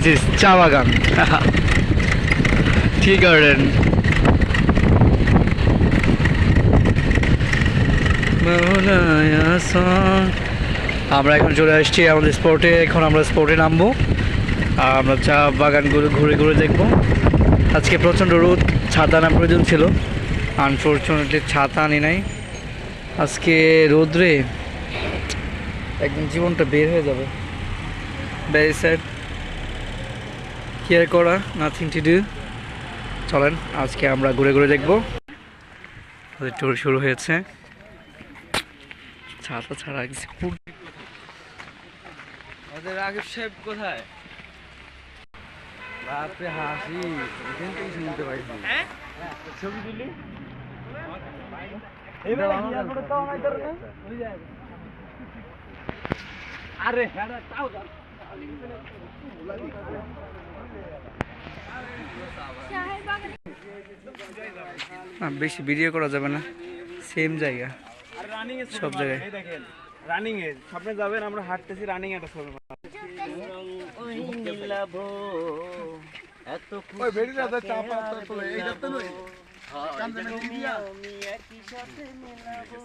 This is চা বাগান, tea garden. আমরা এখন চলে আসছি আমাদের স্পটে। এখন আমরা স্পটে নামবো আর আমরা চা বাগানগুলো ঘুরে ঘুরে দেখবো। আজকে প্রচণ্ড রোদ, ছাতা আনা প্রয়োজন ছিল, আনফর্চুনেটলি ছাতা আনি নাই। আজকে রোদ্রে একদম জীবনটা বের হয়ে যাবে। ভেরি স্যাড, কেয়ার করা, নাথিং টু ডু। চলেন আজকে আমরা ঘুরে ঘুরে দেখবো। ট্যুর শুরু হয়েছে। ছাতা ছাড়া আমাদের রাগিব সাহেব কোথায়? বাপরে হাসি, এখান থেকে শুনতে পাইছি। ছবি তুলি আরে বেশি ভিডিও করা যাবে না, সেম জায়গা সব জায়গায়। দেখেন রানিং এ সামনে যাবেন, আমরা হাঁটতেছি, রানিং একটা ছবি। এত ওই বেড়ি রাজা চাপা তো এইটা তো নই কান্দে না দিয়া আমি একই সাথে মেলাবো।